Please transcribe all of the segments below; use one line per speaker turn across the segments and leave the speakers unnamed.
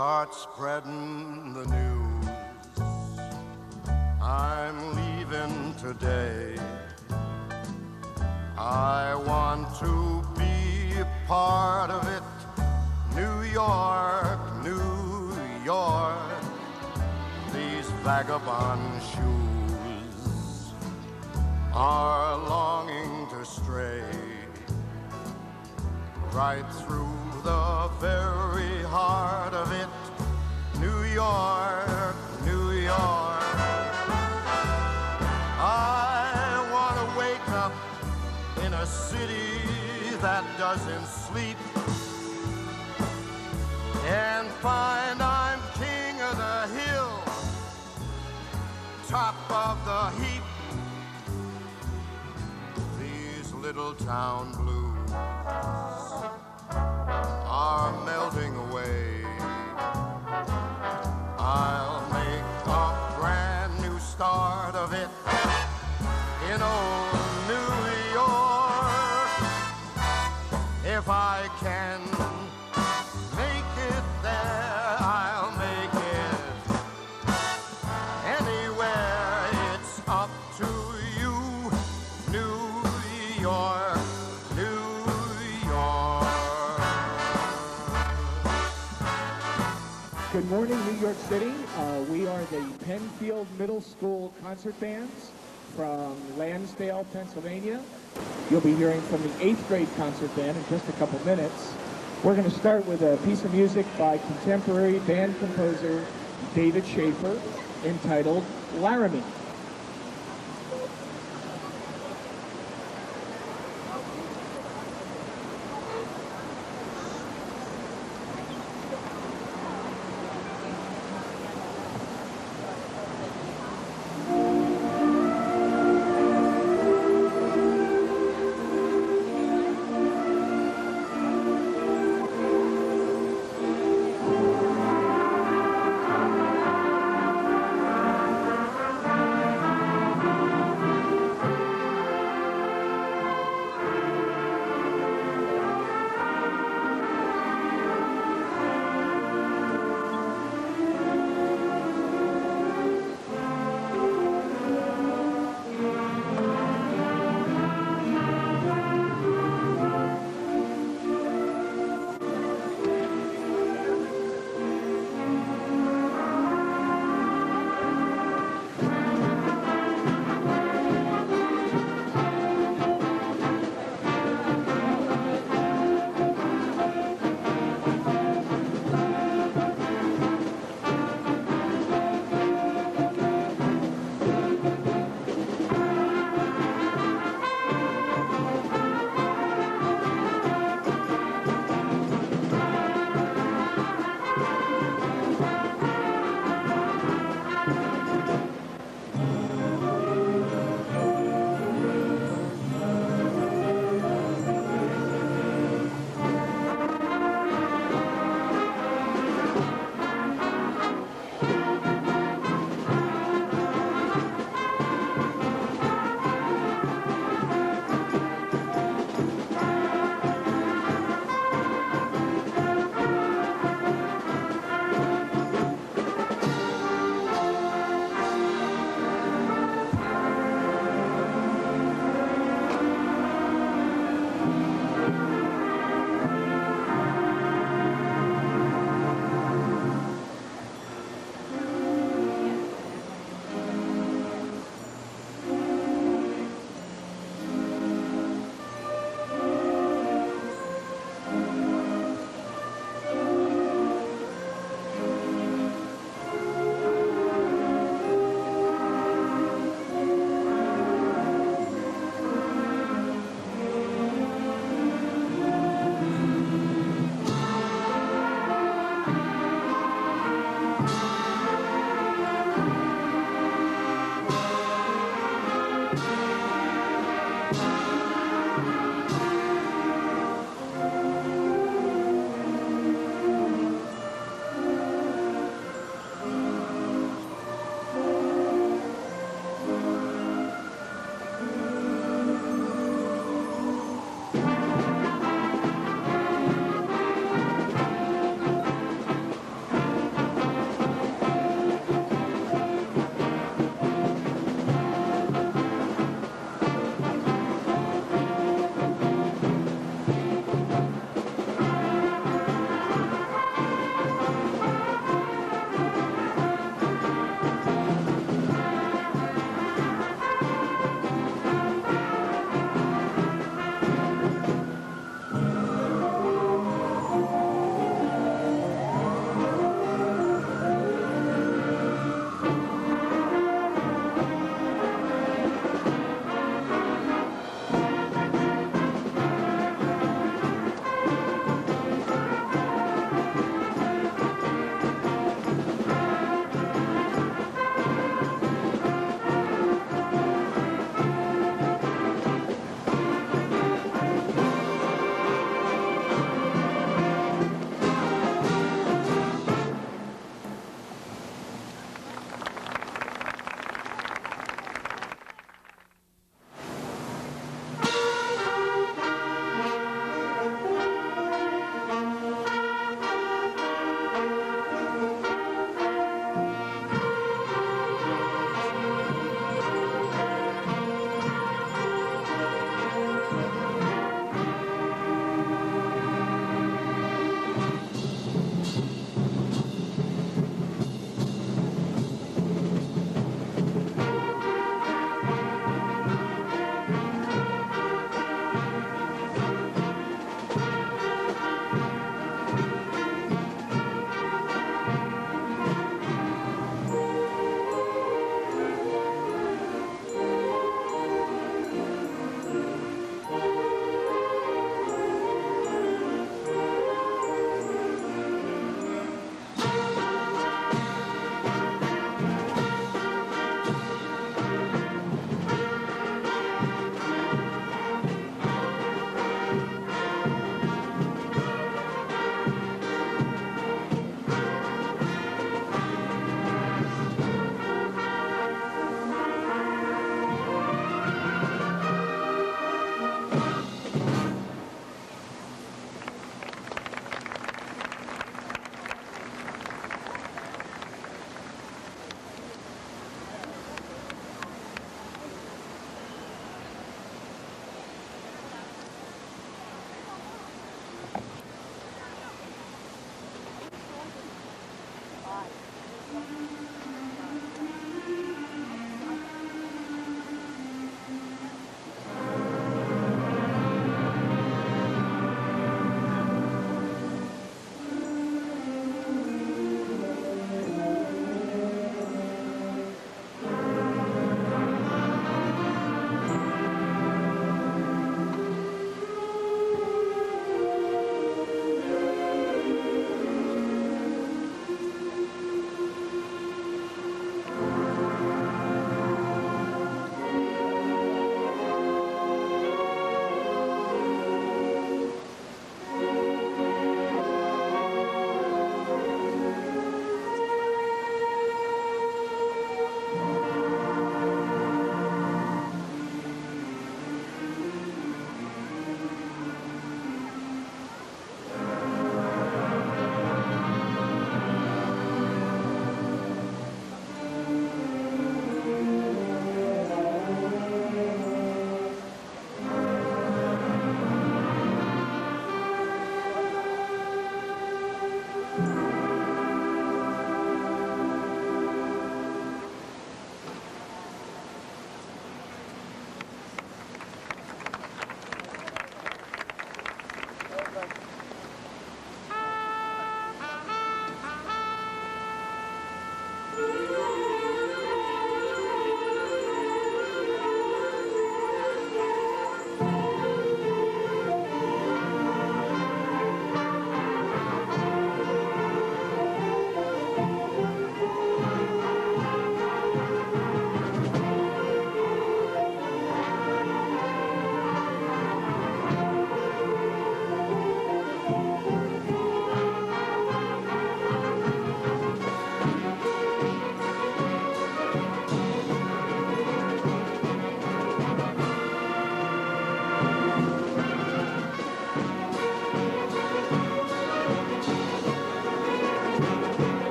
start spreading the news. I'm leaving today. I want to be a part of it. New York, New York, these vagabond shoes are longing to stray right through the very heart of it. New York, New York, I want to wake up in a city that doesn't sleep and find I'm king of the hill, top of the heap. These little town blues are melting away. I'll make a brand new start of it in old New York. If I can make it there, I'll make it anywhere. It's up to you, New York, New York.
Good morning, New York City. We are the Pennfield Middle School Concert Bands from Lansdale, Pennsylvania. You'll be hearing from the 8th grade concert band in just a couple minutes. We're going to start with a piece of music by contemporary band composer David Schaefer entitled Laramie.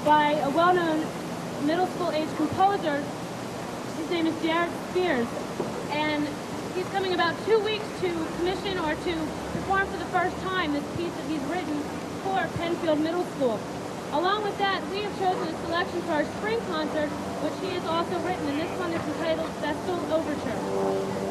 by a well-known middle school age composer. His name is Jared Spears, and he's coming about 2 weeks to commission or to perform for the first time this piece that he's written for Pennfield Middle School. Along with that, we have chosen a selection for our spring concert, which he has also written, and this one is entitled Festal Overture.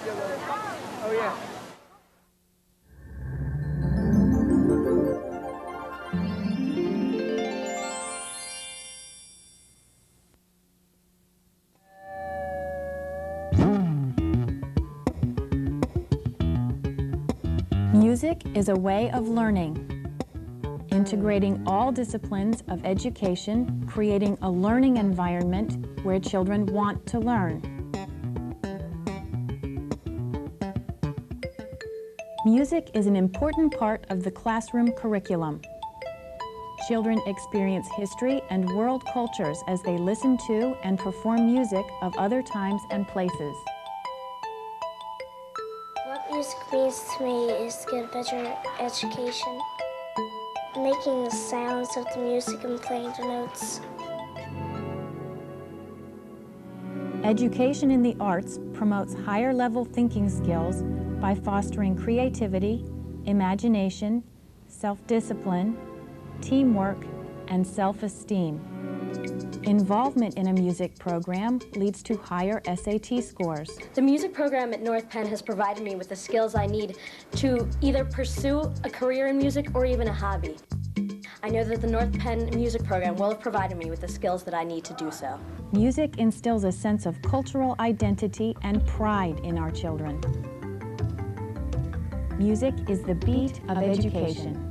Oh, yeah.
Music is a way of learning, integrating all disciplines of education, creating a learning environment where children want to learn. Music is an important part of the classroom curriculum. Children experience history and world cultures as they listen to and perform music of other times and places.
What music means to me is to get a better education, making the sounds of the music and playing the notes.
Education in the arts promotes higher-level thinking skills by fostering creativity, imagination, self-discipline, teamwork, and self-esteem. Involvement in a music program leads to higher SAT scores.
The music program at North Penn has provided me with the skills I need to either pursue a career in music or even a hobby. I know that the North Penn music program will have provided me with the skills that I need to do so.
Music instills a sense of cultural identity and pride in our children. Music is the beat of education.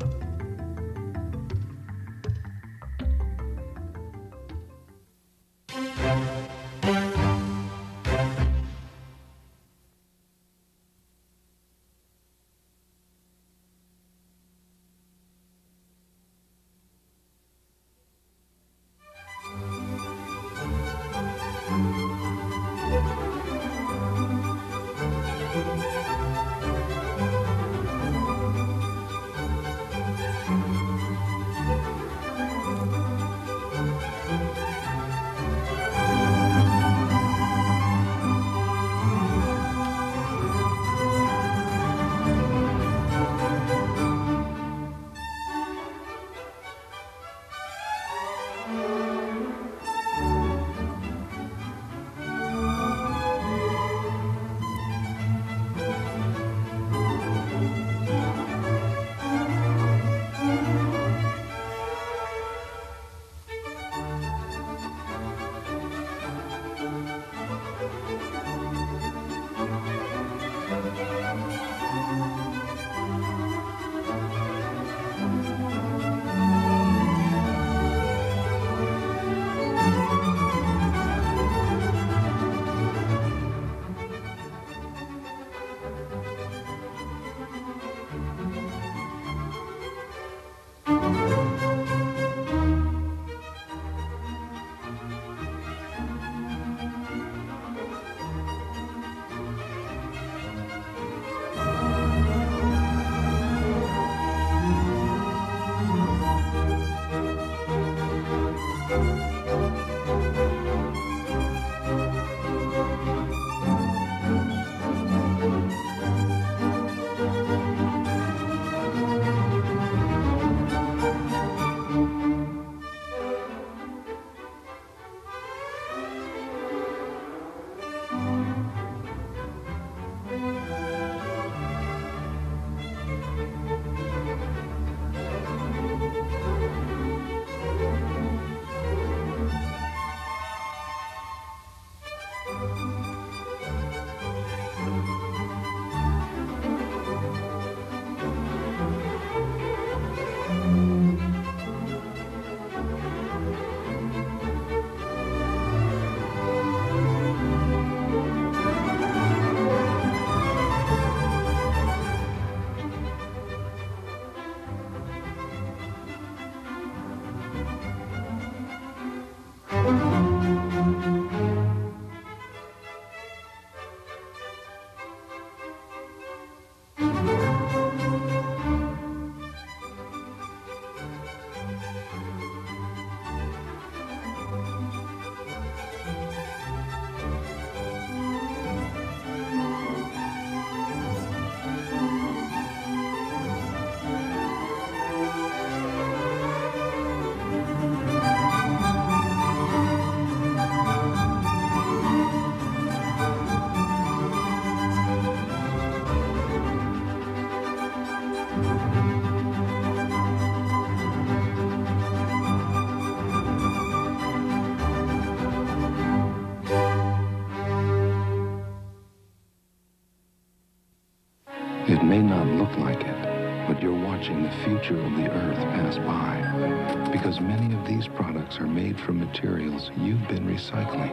It may not look like it, but you're watching the future of the Earth pass by, because many of these products are made from materials you've been recycling.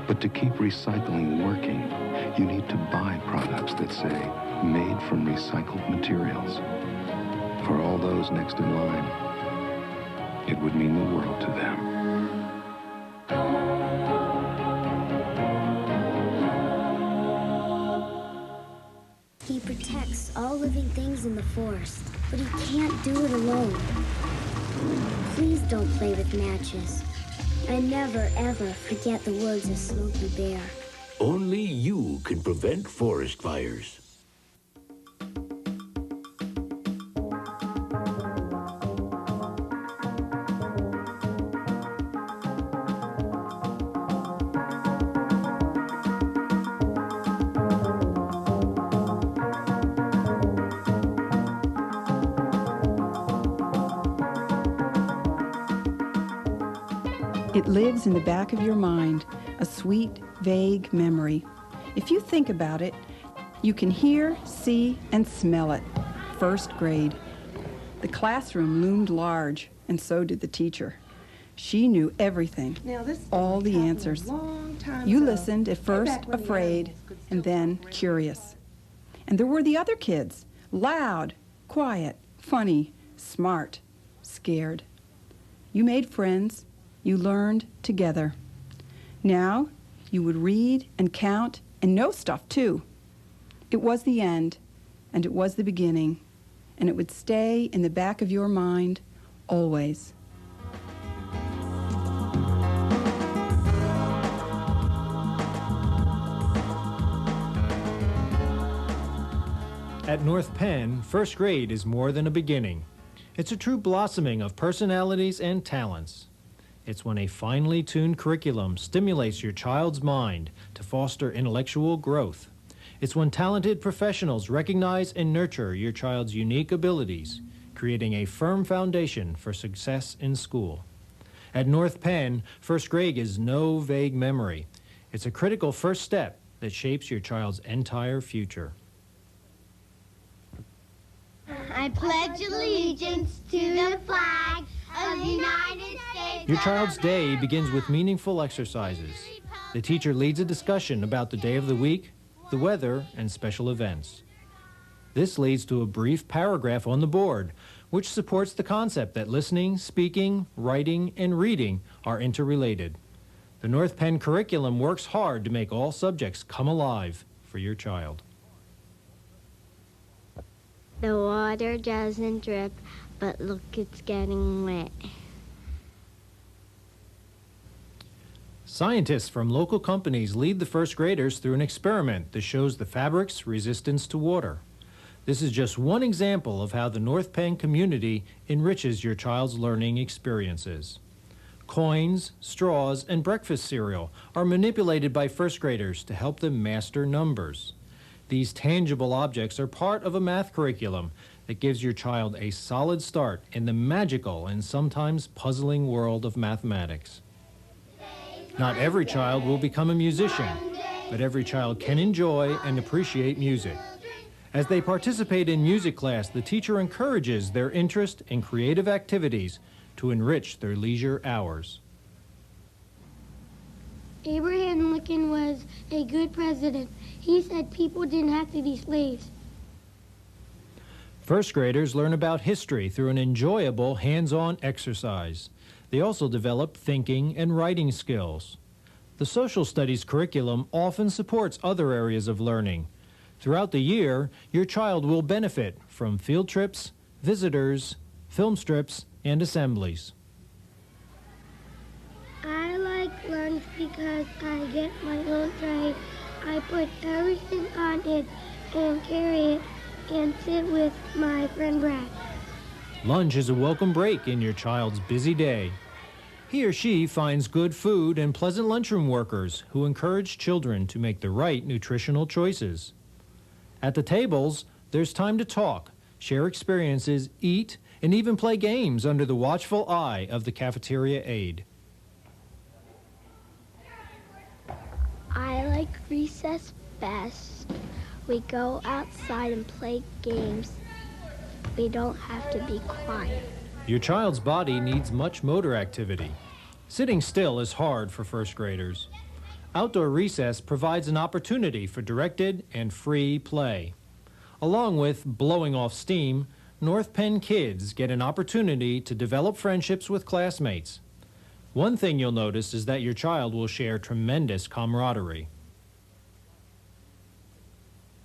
But to keep recycling working, you need to buy products that say, made from recycled materials. For all those next in line, it would mean the world to them.
He protects all living things in the forest, but he can't do it alone. Please don't play with matches. And never, ever forget the words of Smokey Bear.
Only you can prevent forest fires.
It lives in the back of your mind, a sweet, vague memory. If you think about it, you can hear, see, and smell it. First grade. The classroom loomed large, and so did the teacher. She knew everything, all the answers. You listened, at first afraid, and then curious. And there were the other kids, loud, quiet, funny, smart, scared. You made friends. You learned together. Now, you would read and count and know stuff, too. It was the end, and it was the beginning, and it would stay in the back of your mind always.
At North Penn, first grade is more than a beginning. It's a true blossoming of personalities and talents. It's when a finely tuned curriculum stimulates your child's mind to foster intellectual growth. It's when talented professionals recognize and nurture your child's unique abilities, creating a firm foundation for success in school. At North Penn, first grade is no vague memory. It's a critical first step that shapes your child's entire future.
I pledge allegiance to the flag of the United States.
Your child's day begins with meaningful exercises. The teacher leads a discussion about the day of the week, the weather, and special events. This leads to a brief paragraph on the board, which supports the concept that listening, speaking, writing, and reading are interrelated. The North Penn curriculum works hard to make all subjects come alive for your child.
The water doesn't drip, but look, it's getting wet.
Scientists from local companies lead the first graders through an experiment that shows the fabric's resistance to water. This is just one example of how the North Penn community enriches your child's learning experiences. Coins, straws, and breakfast cereal are manipulated by first graders to help them master numbers. These tangible objects are part of a math curriculum that gives your child a solid start in the magical and sometimes puzzling world of mathematics. Not every child will become a musician, but every child can enjoy and appreciate music. As they participate in music class, the teacher encourages their interest in creative activities to enrich their leisure hours.
Abraham Lincoln was a good president. He said people didn't have to be slaves.
First graders learn about history through an enjoyable hands-on exercise. They also develop thinking and writing skills. The social studies curriculum often supports other areas of learning. Throughout the year, your child will benefit from field trips, visitors, film strips, and assemblies.
I like lunch because I get my own tray. I put everything on it and carry it and sit with my friend Brad.
Lunch is a welcome break in your child's busy day. He or she finds good food and pleasant lunchroom workers who encourage children to make the right nutritional choices. At the tables, there's time to talk, share experiences, eat, and even play games under the watchful eye of the cafeteria aide.
I like recess best. We go outside and play games. We don't have to be quiet.
Your child's body needs much motor activity. Sitting still is hard for first graders. Outdoor recess provides an opportunity for directed and free play. Along with blowing off steam, North Penn kids get an opportunity to develop friendships with classmates. One thing you'll notice is that your child will share tremendous camaraderie.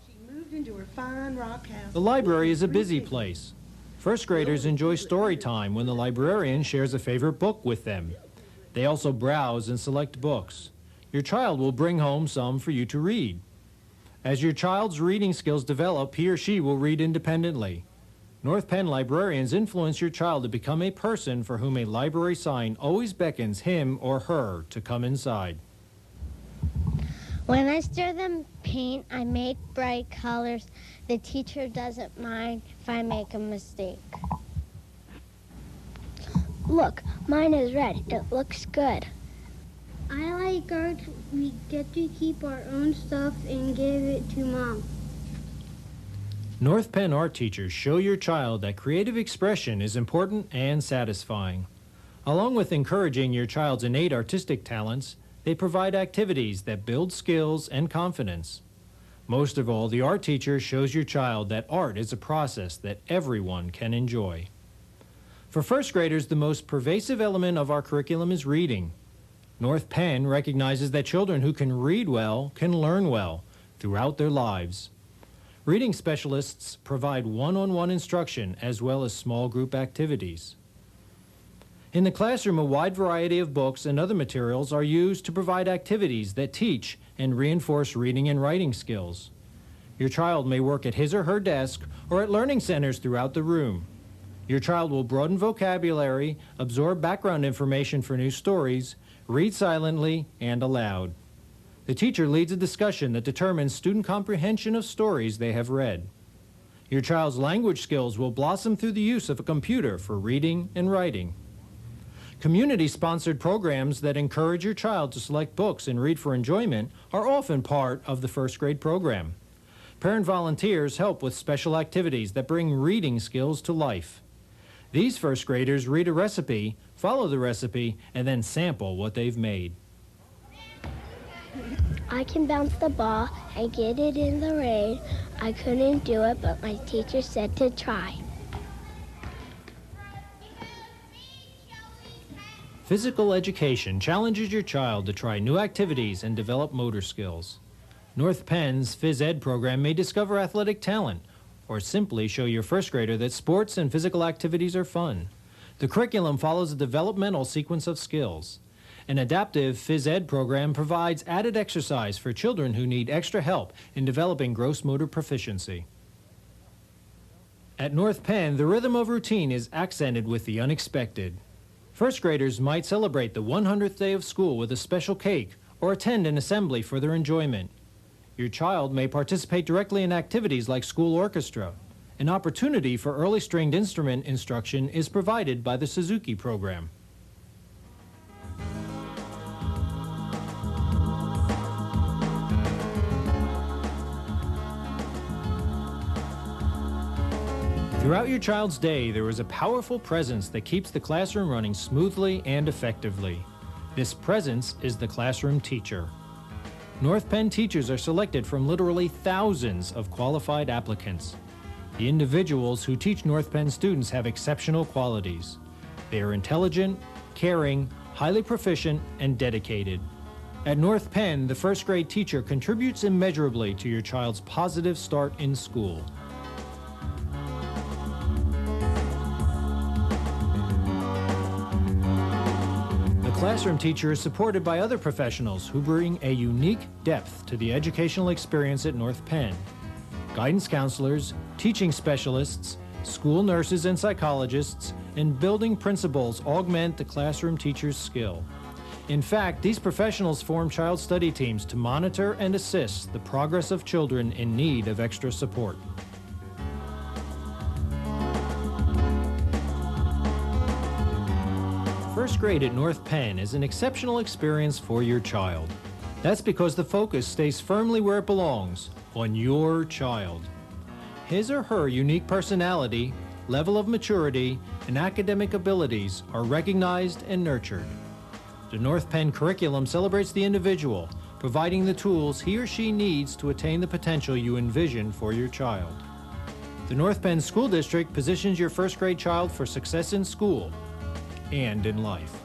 She moved into her fine rock house.
The library is a busy place. First graders enjoy story time when the librarian shares a favorite book with them. They also browse and select books. Your child will bring home some for you to read. As your child's reading skills develop, he or she will read independently. North Penn librarians influence your child to become a person for whom a library sign always beckons him or her to come inside.
When I stir them paint, I make bright colors. The teacher doesn't mind if I make a mistake. Look, mine is red. It looks good. I like art. We get to keep our own stuff and give it to Mom.
North Penn art teachers show your child that creative expression is important and satisfying. Along with encouraging your child's innate artistic talents, they provide activities that build skills and confidence. Most of all, the art teacher shows your child that art is a process that everyone can enjoy. For first graders, the most pervasive element of our curriculum is reading. North Penn recognizes that children who can read well can learn well throughout their lives. Reading specialists provide one-on-one instruction as well as small group activities. In the classroom, a wide variety of books and other materials are used to provide activities that teach and reinforce reading and writing skills. Your child may work at his or her desk or at learning centers throughout the room. Your child will broaden vocabulary, absorb background information for new stories, read silently and aloud. The teacher leads a discussion that determines student comprehension of stories they have read. Your child's language skills will blossom through the use of a computer for reading and writing. Community-sponsored programs that encourage your child to select books and read for enjoyment are often part of the first grade program. Parent volunteers help with special activities that bring reading skills to life. These first graders read a recipe, follow the recipe, and then sample what they've made.
I can bounce the ball and get it in the rain. I couldn't do it, but my teacher said to try.
Physical education challenges your child to try new activities and develop motor skills. North Penn's Phys Ed program may discover athletic talent or simply show your first grader that sports and physical activities are fun. The curriculum follows a developmental sequence of skills. An adaptive Phys Ed program provides added exercise for children who need extra help in developing gross motor proficiency. At North Penn, the rhythm of routine is accented with the unexpected. First graders might celebrate the 100th day of school with a special cake or attend an assembly for their enjoyment. Your child may participate directly in activities like school orchestra. An opportunity for early stringed instrument instruction is provided by the Suzuki program. Throughout your child's day, there is a powerful presence that keeps the classroom running smoothly and effectively. This presence is the classroom teacher. North Penn teachers are selected from literally thousands of qualified applicants. The individuals who teach North Penn students have exceptional qualities. They are intelligent, caring, highly proficient, and dedicated. At North Penn, the first grade teacher contributes immeasurably to your child's positive start in school. The classroom teacher is supported by other professionals who bring a unique depth to the educational experience at North Penn. Guidance counselors, teaching specialists, school nurses and psychologists, and building principals augment the classroom teacher's skill. In fact, these professionals form child study teams to monitor and assist the progress of children in need of extra support. First grade at North Penn is an exceptional experience for your child. That's because the focus stays firmly where it belongs, on your child. His or her unique personality, level of maturity, and academic abilities are recognized and nurtured. The North Penn curriculum celebrates the individual, providing the tools he or she needs to attain the potential you envision for your child. The North Penn School District positions your first grade child for success in school and in life.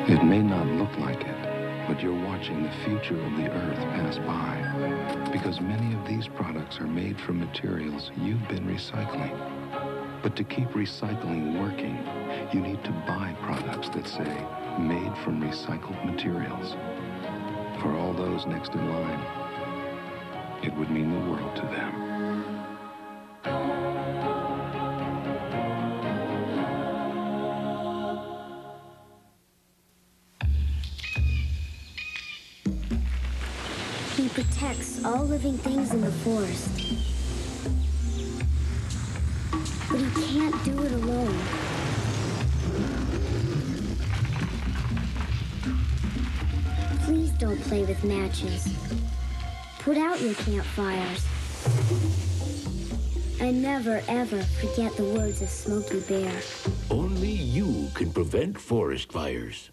It may not look like it, but you're watching the future of the earth pass by, because many of these products are made from materials you've been recycling. But to keep recycling working, you need to buy products that say, made from recycled materials. For all those next in line, it would mean the world to them.
He protects all living things in the forest. But he can't do it alone. Please don't play with matches. Put out your campfires. And never, ever forget the words of Smokey Bear.
Only you can prevent forest fires.